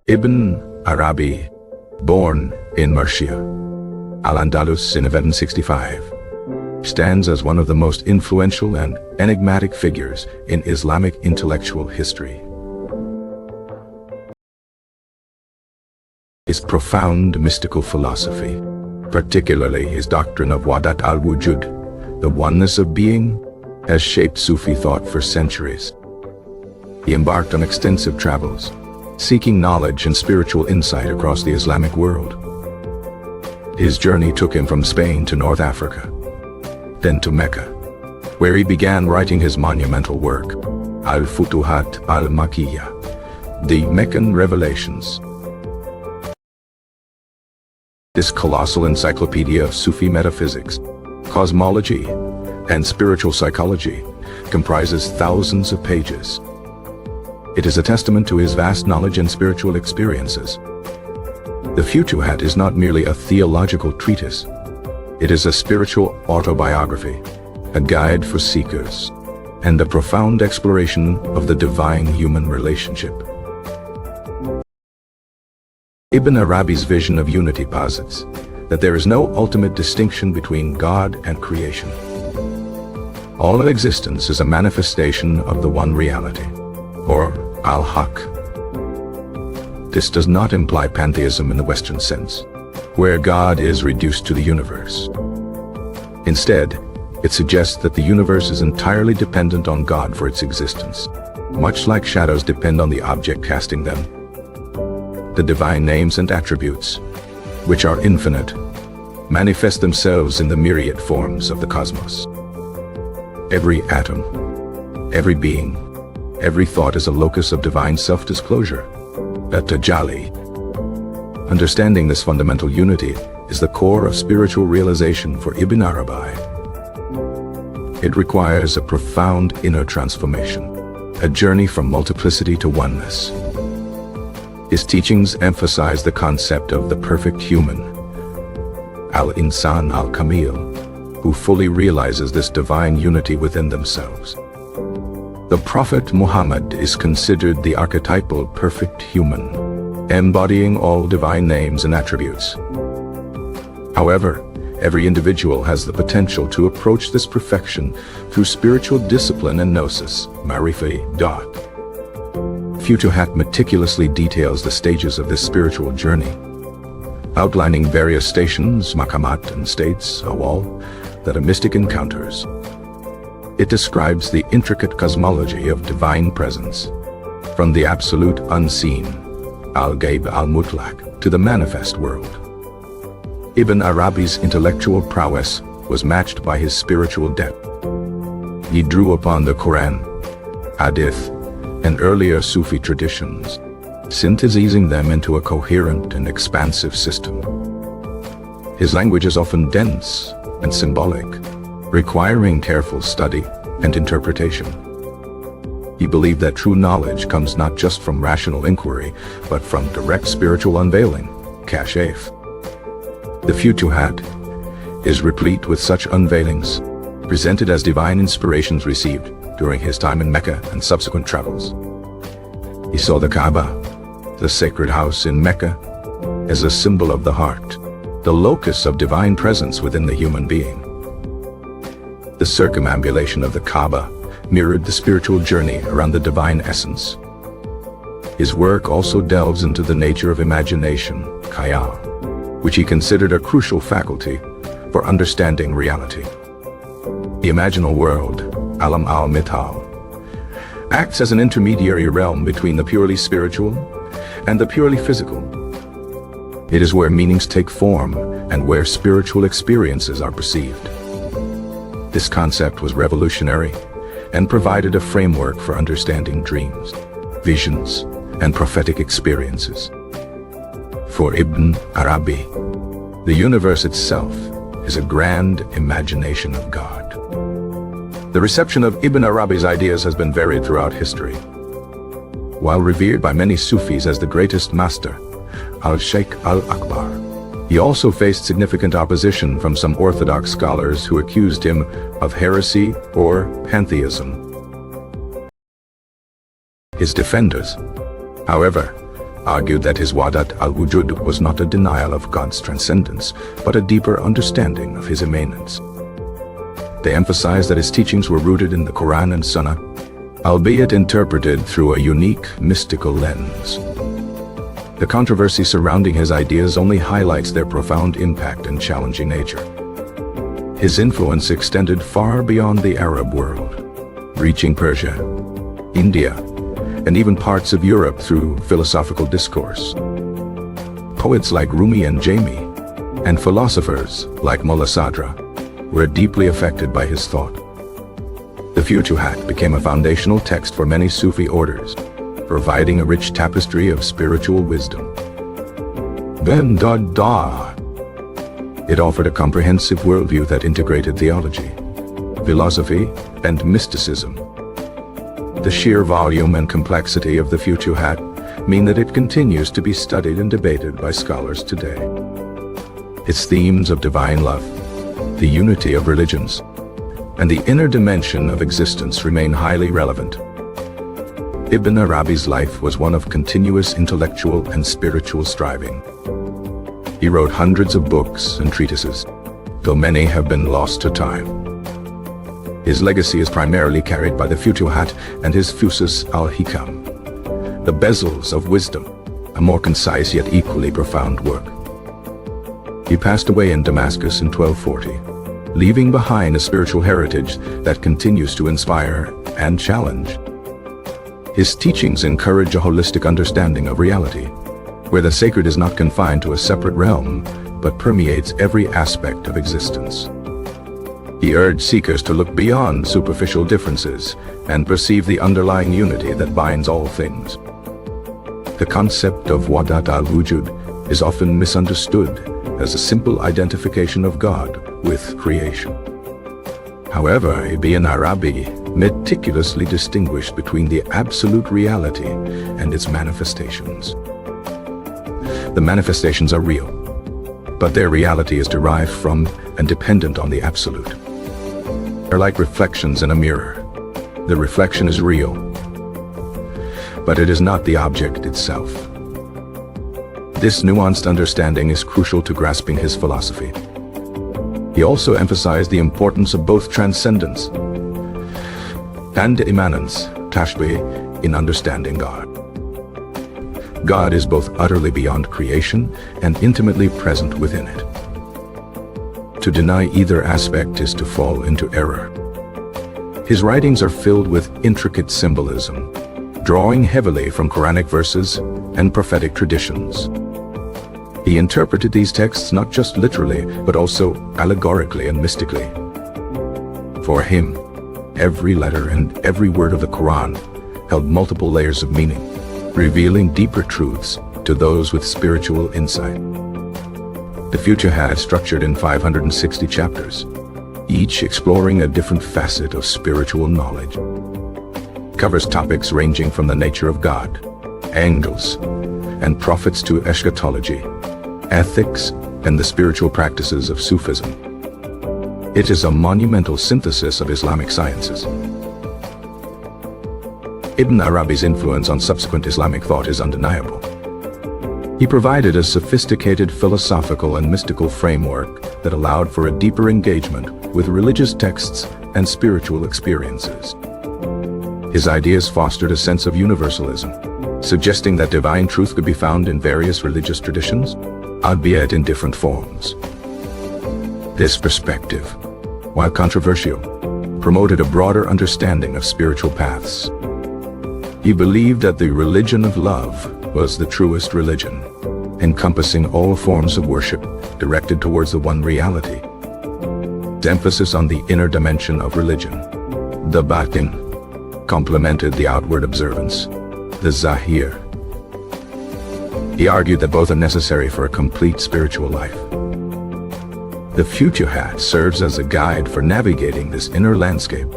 Ibn Arabi, born in Murcia, Al-Andalus in 1165, stands as one of the most influential and enigmatic figures in Islamic intellectual history. His profound mystical philosophy, particularly his doctrine of Wahdat al-Wujud, the oneness of being, has shaped Sufi thought for centuries. He embarked on extensive travels, seeking knowledge and spiritual insight across the Islamic world. His journey took him from Spain to North Africa, then to Mecca, where he began writing his monumental work, al-Futuhat al-Makkiyah, the Meccan Revelations. This colossal encyclopedia of Sufi metaphysics, cosmology, and spiritual psychology comprises thousands of pages. It is a testament to his vast knowledge and spiritual experiences. The Futuhat is not merely a theological treatise. It is a spiritual autobiography, a guide for seekers, and a profound exploration of the divine-human relationship. Ibn Arabi's vision of unity posits that there is no ultimate distinction between God and creation. All of existence is a manifestation of the one reality, or al-Haq. This does not imply pantheism in the Western sense, where God is reduced to the universe. Instead, it suggests that the universe is entirely dependent on God for its existence, much like shadows depend on the object casting them. The divine names and attributes, which are infinite, manifest themselves in the myriad forms of the cosmos. Every atom, every being, every thought is a locus of divine self-disclosure, a tajalli. Understanding this fundamental unity is the core of spiritual realization for Ibn Arabi. It requires a profound inner transformation, a journey from multiplicity to oneness. His teachings emphasize the concept of the perfect human, al-Insan al-Kamil, who fully realizes this divine unity within themselves. The Prophet Muhammad is considered the archetypal perfect human, embodying all divine names and attributes. However, every individual has the potential to approach this perfection through spiritual discipline and gnosis, marifi, dot. Futuhat meticulously details the stages of this spiritual journey, outlining various stations, maqamat, and states, awal, that a mystic encounters. It describes the intricate cosmology of divine presence, from the absolute unseen, al-Ghaib al-Mutlaq, to the manifest world. Ibn Arabi's intellectual prowess was matched by his spiritual depth. He drew upon the Quran, Hadith, and earlier Sufi traditions, synthesizing them into a coherent and expansive system. His language is often dense and symbolic, requiring careful study and interpretation. He believed that true knowledge comes not just from rational inquiry, but from direct spiritual unveiling, kashf. The Futuhat is replete with such unveilings, presented as divine inspirations received during his time in Mecca and subsequent travels. He saw the Kaaba, the sacred house in Mecca, as a symbol of the heart, the locus of divine presence within the human being. The circumambulation of the Kaaba mirrored the spiritual journey around the divine essence. His work also delves into the nature of imagination, khayal, which he considered a crucial faculty for understanding reality. The imaginal world, alam al-mithal, acts as an intermediary realm between the purely spiritual and the purely physical. It is where meanings take form and where spiritual experiences are perceived. This concept was revolutionary and provided a framework for understanding dreams, visions, and prophetic experiences. For Ibn Arabi, the universe itself is a grand imagination of God. The reception of Ibn Arabi's ideas has been varied throughout history. While revered by many Sufis as the greatest master, al-Sheikh al-Akbar, he also faced significant opposition from some orthodox scholars who accused him of heresy or pantheism. His defenders, however, argued that his Wahdat al-Wujud was not a denial of God's transcendence, but a deeper understanding of his immanence. They emphasized that his teachings were rooted in the Quran and Sunnah, albeit interpreted through a unique, mystical lens. The controversy surrounding his ideas only highlights their profound impact and challenging nature. His influence extended far beyond the Arab world, reaching Persia, India, and even parts of Europe through philosophical discourse. Poets like Rumi and Jami, and philosophers like Mullah Sadra, were deeply affected by his thought. The Futuhat became a foundational text for many Sufi orders, providing a rich tapestry of spiritual wisdom. It offered a comprehensive worldview that integrated theology, philosophy, and mysticism. The sheer volume and complexity of the Futuhat mean that it continues to be studied and debated by scholars today. Its themes of divine love, the unity of religions, and the inner dimension of existence remain highly relevant. Ibn Arabi's life was one of continuous intellectual and spiritual striving. He wrote hundreds of books and treatises, though many have been lost to time. His legacy is primarily carried by the Futuhat and his Fusus al-Hikam, the bezels of wisdom, a more concise yet equally profound work. He passed away in Damascus in 1240, leaving behind a spiritual heritage that continues to inspire and challenge. His teachings encourage a holistic understanding of reality, where the sacred is not confined to a separate realm, but permeates every aspect of existence. He urged seekers to look beyond superficial differences and perceive the underlying unity that binds all things. The concept of Wahdat al-Wujud is often misunderstood as a simple identification of God with creation. However, Ibn Arabi meticulously distinguished between the absolute reality and its manifestations. The manifestations are real, but their reality is derived from and dependent on the absolute. They're like reflections in a mirror. The reflection is real, but it is not the object itself. This nuanced understanding is crucial to grasping his philosophy. He also emphasized the importance of both transcendence and immanence, tashbih, in understanding God. God is both utterly beyond creation and intimately present within it. To deny either aspect is to fall into error. His writings are filled with intricate symbolism, drawing heavily from Quranic verses and prophetic traditions. He interpreted these texts not just literally, but also allegorically and mystically. For him, every letter and every word of the Quran held multiple layers of meaning, revealing deeper truths to those with spiritual insight. The Futuhat is structured in 560 chapters, each exploring a different facet of spiritual knowledge. It covers topics ranging from the nature of God, angels, and prophets to eschatology, ethics, and the spiritual practices of Sufism. It is a monumental synthesis of Islamic sciences. Ibn Arabi's influence on subsequent Islamic thought is undeniable. He provided a sophisticated philosophical and mystical framework that allowed for a deeper engagement with religious texts and spiritual experiences. His ideas fostered a sense of universalism, suggesting that divine truth could be found in various religious traditions, albeit in different forms. This perspective, while controversial, promoted a broader understanding of spiritual paths. He believed that the religion of love was the truest religion, encompassing all forms of worship directed towards the one reality. The emphasis on the inner dimension of religion, the batin, complemented the outward observance, the zahir. He argued that both are necessary for a complete spiritual life. The Futuhat serves as a guide for navigating this inner landscape,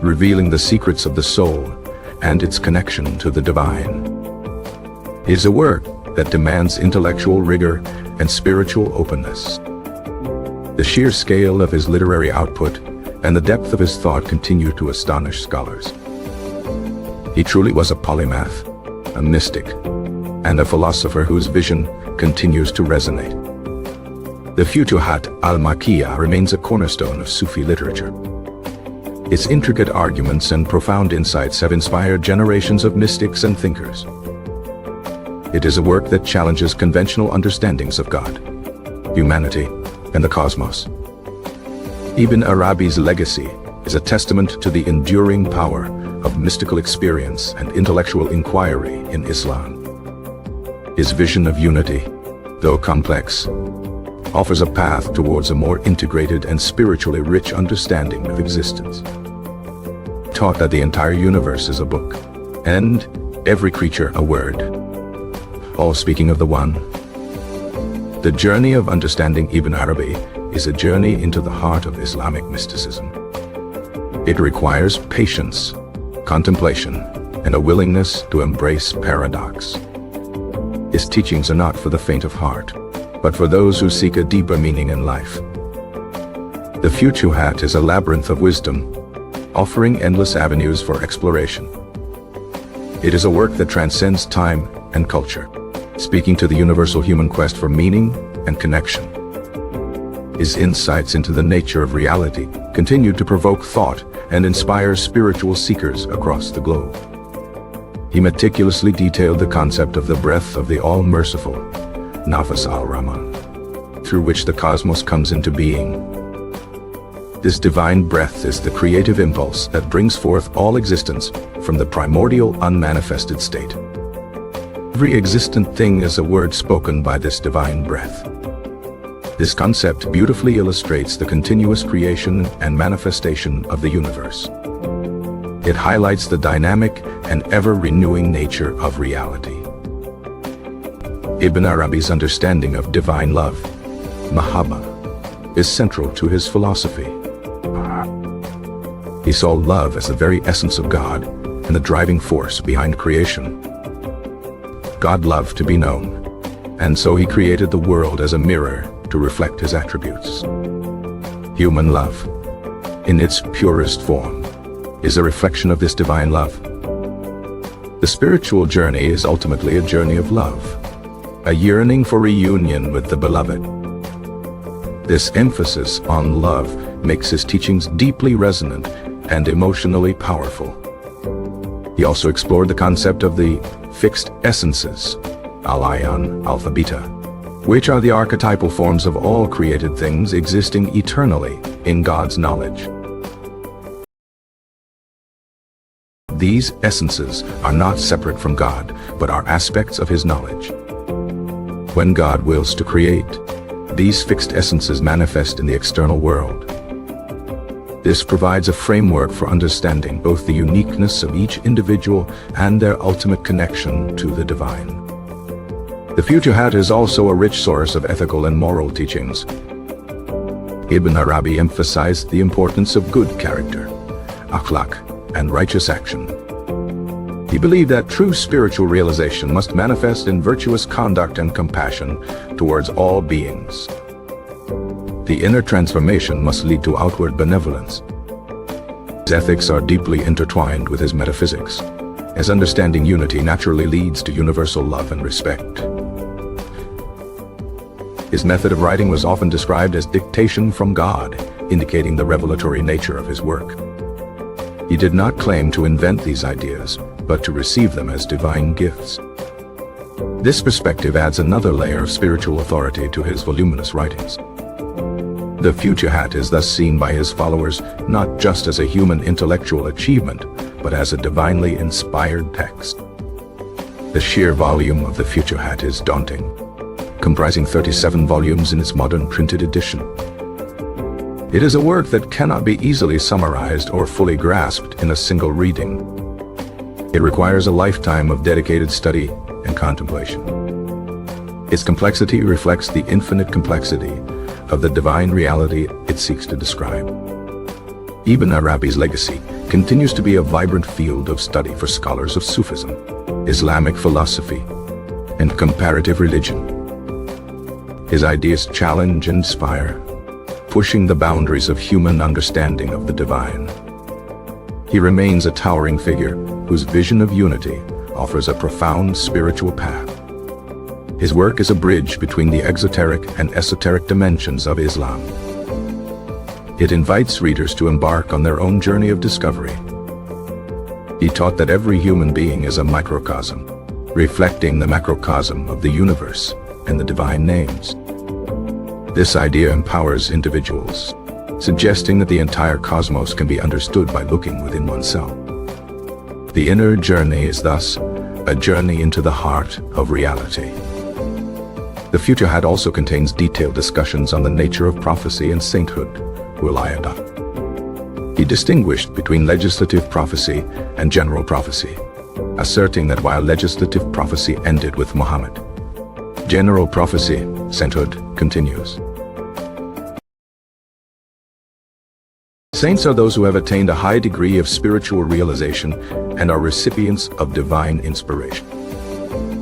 revealing the secrets of the soul and its connection to the divine. It is a work that demands intellectual rigor and spiritual openness. The sheer scale of his literary output and the depth of his thought continue to astonish scholars. He truly was a polymath, a mystic, and a philosopher whose vision continues to resonate. The Futuhat al-Makkiyah remains a cornerstone of Sufi literature. Its intricate arguments and profound insights have inspired generations of mystics and thinkers. It is a work that challenges conventional understandings of God, humanity, and the cosmos. Ibn Arabi's legacy is a testament to the enduring power of mystical experience and intellectual inquiry in Islam. His vision of unity, though complex, offers a path towards a more integrated and spiritually rich understanding of existence. Taught that the entire universe is a book, and every creature a word, all speaking of the One. The journey of understanding Ibn Arabi is a journey into the heart of Islamic mysticism. It requires patience, contemplation, and a willingness to embrace paradox. His teachings are not for the faint of heart, but for those who seek a deeper meaning in life. The Futuhat is a labyrinth of wisdom, offering endless avenues for exploration. It is a work that transcends time and culture, speaking to the universal human quest for meaning and connection. His insights into the nature of reality continue to provoke thought and inspire spiritual seekers across the globe. He meticulously detailed the concept of the breath of the All-Merciful, Nafas al-Rahman, through which the cosmos comes into being. This divine breath is the creative impulse that brings forth all existence from the primordial unmanifested state. Every existent thing is a word spoken by this divine breath. This concept beautifully illustrates the continuous creation and manifestation of the universe. It highlights the dynamic and ever-renewing nature of reality. Ibn Arabi's understanding of divine love, Mahabba, is central to his philosophy. He saw love as the very essence of God and the driving force behind creation. God loved to be known, and so he created the world as a mirror to reflect his attributes. Human love, in its purest form, is a reflection of this divine love. The spiritual journey is ultimately a journey of love, a yearning for reunion with the beloved. This emphasis on love makes his teachings deeply resonant and emotionally powerful. He also explored the concept of the fixed essences, al-Ayan, al-Thabita, which are the archetypal forms of all created things existing eternally in God's knowledge. These essences are not separate from God, but are aspects of his knowledge. When God wills to create, these fixed essences manifest in the external world. This provides a framework for understanding both the uniqueness of each individual and their ultimate connection to the divine. The Futuhat is also a rich source of ethical and moral teachings. Ibn Arabi emphasized the importance of good character, akhlaq, and righteous action. He believed that true spiritual realization must manifest in virtuous conduct and compassion towards all beings. The inner transformation must lead to outward benevolence. His ethics are deeply intertwined with his metaphysics, as understanding unity naturally leads to universal love and respect. His method of writing was often described as dictation from God, indicating the revelatory nature of his work. He did not claim to invent these ideas, but to receive them as divine gifts. This perspective adds another layer of spiritual authority to his voluminous writings. The Futuhat is thus seen by his followers not just as a human intellectual achievement, but as a divinely inspired text. The sheer volume of the Futuhat is daunting, comprising 37 volumes in its modern printed edition. It is a work that cannot be easily summarized or fully grasped in a single reading. It requires a lifetime of dedicated study and contemplation. Its complexity reflects the infinite complexity of the divine reality it seeks to describe. Ibn Arabi's legacy continues to be a vibrant field of study for scholars of Sufism, Islamic philosophy, and comparative religion. His ideas challenge and inspire, pushing the boundaries of human understanding of the divine. he remains a towering figure whose vision of unity offers a profound spiritual path. His work is a bridge between the exoteric and esoteric dimensions of Islam. It invites readers to embark on their own journey of discovery. He taught that every human being is a microcosm, reflecting the macrocosm of the universe and the divine names. This idea empowers individuals, suggesting that the entire cosmos can be understood by looking within oneself. The inner journey is thus a journey into the heart of reality. The Futuhat also contains detailed discussions on the nature of prophecy and sainthood, Wahdat. He distinguished between legislative prophecy and general prophecy, asserting that while legislative prophecy ended with Muhammad, general prophecy, sainthood, continues. Saints are those who have attained a high degree of spiritual realization and are recipients of divine inspiration.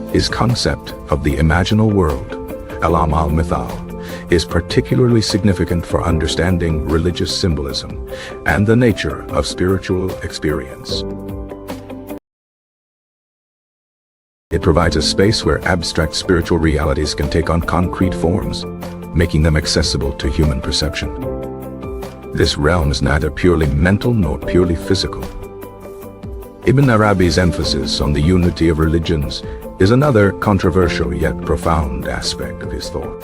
His concept of the imaginal world, Alam al-Mithal, is particularly significant for understanding religious symbolism and the nature of spiritual experience. It provides a space where abstract spiritual realities can take on concrete forms, making them accessible to human perception. This realm is neither purely mental nor purely physical. Ibn Arabi's emphasis on the unity of religions is another controversial yet profound aspect of his thought.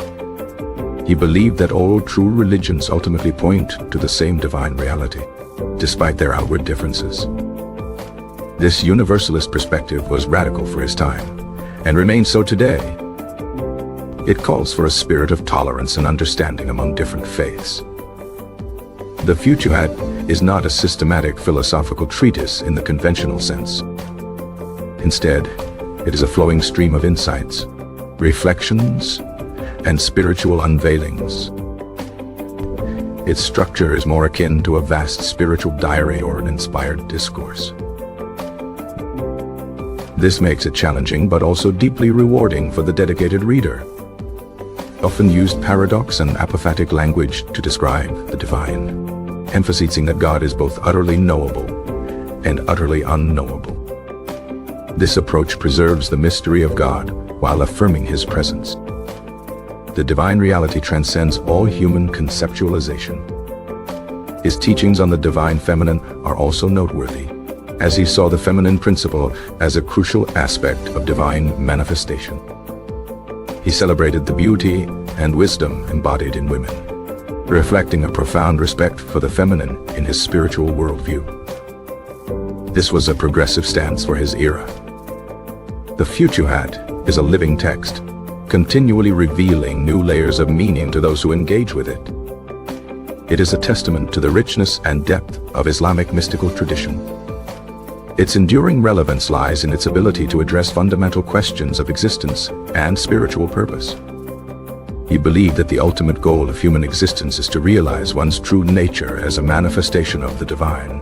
He believed that all true religions ultimately point to the same divine reality, despite their outward differences. This universalist perspective was radical for his time, and remains so today. It calls for a spirit of tolerance and understanding among different faiths. The Futuhat is not a systematic philosophical treatise in the conventional sense. Instead, it is a flowing stream of insights, reflections, and spiritual unveilings. Its structure is more akin to a vast spiritual diary or an inspired discourse. This makes it challenging but also deeply rewarding for the dedicated reader. Often used paradox and apophatic language to describe the divine, emphasizing that God is both utterly knowable and utterly unknowable. This approach preserves the mystery of God while affirming His presence. The divine reality transcends all human conceptualization. His teachings on the divine feminine are also noteworthy, as he saw the feminine principle as a crucial aspect of divine manifestation. He celebrated the beauty and wisdom embodied in women, reflecting a profound respect for the feminine in his spiritual worldview. This was a progressive stance for his era. The Futuhat is a living text, continually revealing new layers of meaning to those who engage with it. It is a testament to the richness and depth of Islamic mystical tradition. Its enduring relevance lies in its ability to address fundamental questions of existence and spiritual purpose. He believed that the ultimate goal of human existence is to realize one's true nature as a manifestation of the divine.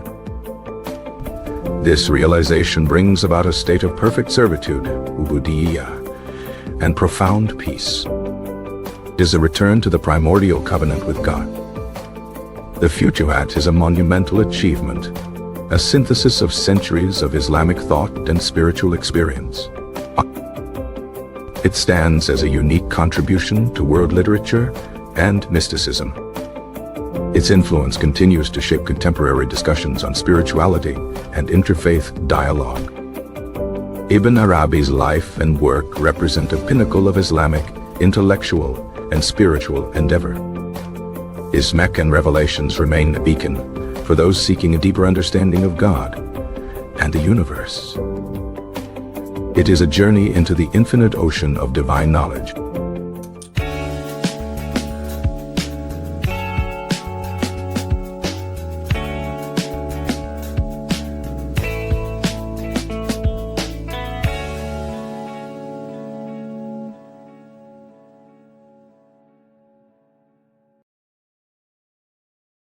This realization brings about a state of perfect servitude, ubudiyya, and profound peace. It is a return to the primordial covenant with God. The Futuhat is a monumental achievement, a synthesis of centuries of Islamic thought and spiritual experience. It stands as a unique contribution to world literature and mysticism. Its influence continues to shape contemporary discussions on spirituality and interfaith dialogue. Ibn Arabi's life and work represent a pinnacle of Islamic, intellectual, and spiritual endeavor. His Meccan Revelations remain a beacon for those seeking a deeper understanding of God and the universe. It is a journey into the infinite ocean of divine knowledge,